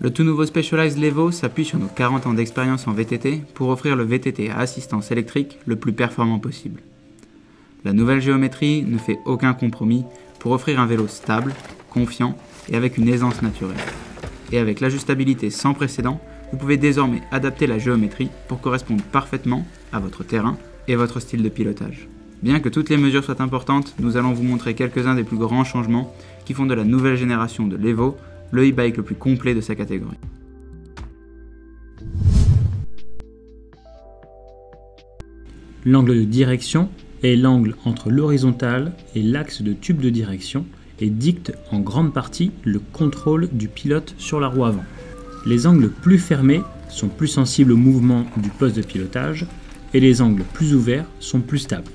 Le tout nouveau Specialized Levo s'appuie sur nos 40 ans d'expérience en VTT pour offrir le VTT à assistance électrique le plus performant possible. La nouvelle géométrie ne fait aucun compromis pour offrir un vélo stable, confiant et avec une aisance naturelle. Et avec l'ajustabilité sans précédent, vous pouvez désormais adapter la géométrie pour correspondre parfaitement à votre terrain et votre style de pilotage. Bien que toutes les mesures soient importantes, nous allons vous montrer quelques-uns des plus grands changements qui font de la nouvelle génération de Levo le e-bike le plus complet de sa catégorie. L'angle de direction est l'angle entre l'horizontale et l'axe de tube de direction et dicte en grande partie le contrôle du pilote sur la roue avant. Les angles plus fermés sont plus sensibles au mouvement du poste de pilotage et les angles plus ouverts sont plus stables.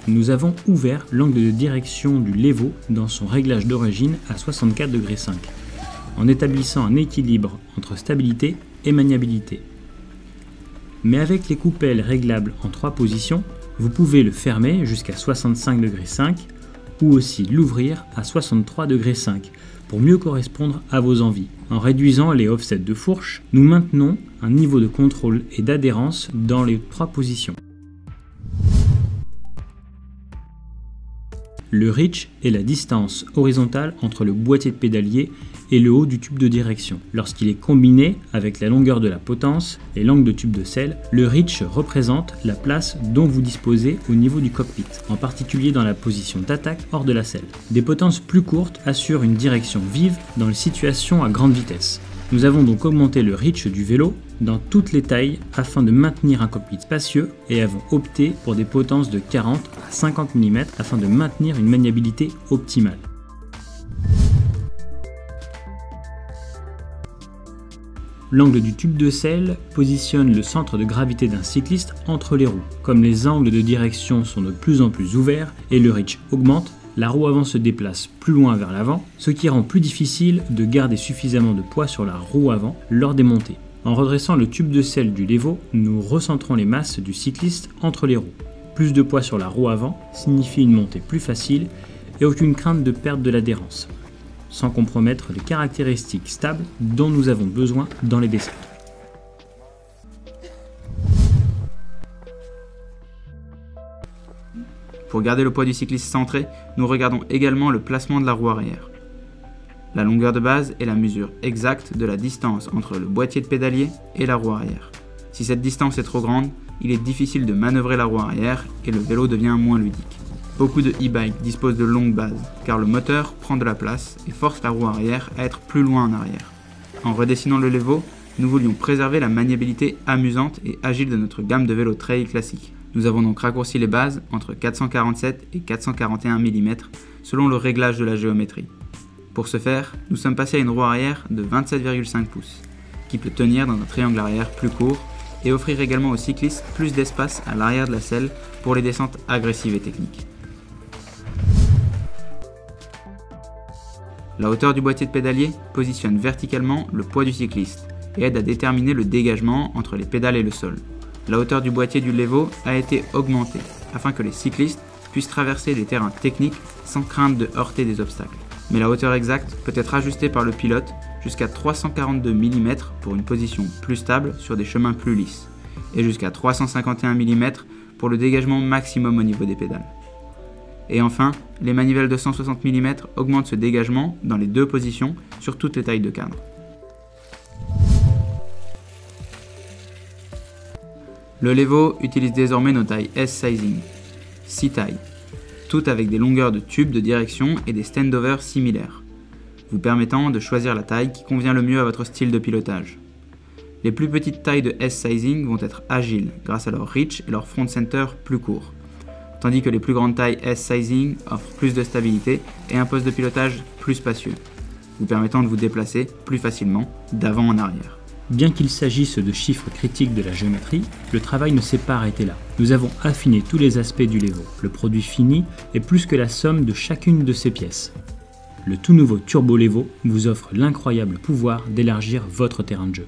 Nous avons ouvert l'angle de direction du Levo dans son réglage d'origine à 64,5 degrés, en établissant un équilibre entre stabilité et maniabilité. Mais avec les coupelles réglables en 3 positions, vous pouvez le fermer jusqu'à 65,5 degrés ou aussi l'ouvrir à 63,5 degrés pour mieux correspondre à vos envies. En réduisant les offsets de fourche, nous maintenons un niveau de contrôle et d'adhérence dans les 3 positions. Le reach est la distance horizontale entre le boîtier de pédalier et le haut du tube de direction. Lorsqu'il est combiné avec la longueur de la potence et l'angle de tube de selle, le reach représente la place dont vous disposez au niveau du cockpit, en particulier dans la position d'attaque hors de la selle. Des potences plus courtes assurent une direction vive dans les situations à grande vitesse. Nous avons donc augmenté le reach du vélo dans toutes les tailles afin de maintenir un cockpit spacieux et avons opté pour des potences de 40 à 50 mm afin de maintenir une maniabilité optimale. L'angle du tube de selle positionne le centre de gravité d'un cycliste entre les roues. Comme les angles de direction sont de plus en plus ouverts et le reach augmente, la roue avant se déplace plus loin vers l'avant, ce qui rend plus difficile de garder suffisamment de poids sur la roue avant lors des montées. En redressant le tube de selle du Levo, nous recentrons les masses du cycliste entre les roues. Plus de poids sur la roue avant signifie une montée plus facile et aucune crainte de perte de l'adhérence, sans compromettre les caractéristiques stables dont nous avons besoin dans les descentes. Pour garder le poids du cycliste centré, nous regardons également le placement de la roue arrière. La longueur de base est la mesure exacte de la distance entre le boîtier de pédalier et la roue arrière. Si cette distance est trop grande, il est difficile de manœuvrer la roue arrière et le vélo devient moins ludique. Beaucoup de e-bikes disposent de longues bases, car le moteur prend de la place et force la roue arrière à être plus loin en arrière. En redessinant le Levo, nous voulions préserver la maniabilité amusante et agile de notre gamme de vélos trail classique. Nous avons donc raccourci les bases entre 447 et 441 mm selon le réglage de la géométrie. Pour ce faire, nous sommes passés à une roue arrière de 27,5 pouces, qui peut tenir dans un triangle arrière plus court et offrir également aux cyclistes plus d'espace à l'arrière de la selle pour les descentes agressives et techniques. La hauteur du boîtier de pédalier positionne verticalement le poids du cycliste et aide à déterminer le dégagement entre les pédales et le sol. La hauteur du boîtier du Levo a été augmentée afin que les cyclistes puissent traverser des terrains techniques sans crainte de heurter des obstacles. Mais la hauteur exacte peut être ajustée par le pilote jusqu'à 342 mm pour une position plus stable sur des chemins plus lisses et jusqu'à 351 mm pour le dégagement maximum au niveau des pédales. Et enfin, les manivelles de 160 mm augmentent ce dégagement dans les 2 positions sur toutes les tailles de cadre. Le Levo utilise désormais nos tailles S-Sizing, 6 tailles, toutes avec des longueurs de tubes de direction et des standovers similaires, vous permettant de choisir la taille qui convient le mieux à votre style de pilotage. Les plus petites tailles de S-Sizing vont être agiles grâce à leur reach et leur front center plus court, tandis que les plus grandes tailles S-Sizing offrent plus de stabilité et un poste de pilotage plus spacieux, vous permettant de vous déplacer plus facilement d'avant en arrière. Bien qu'il s'agisse de chiffres critiques de la géométrie, le travail ne s'est pas arrêté là. Nous avons affiné tous les aspects du Levo. Le produit fini est plus que la somme de chacune de ses pièces. Le tout nouveau Turbo Levo vous offre l'incroyable pouvoir d'élargir votre terrain de jeu.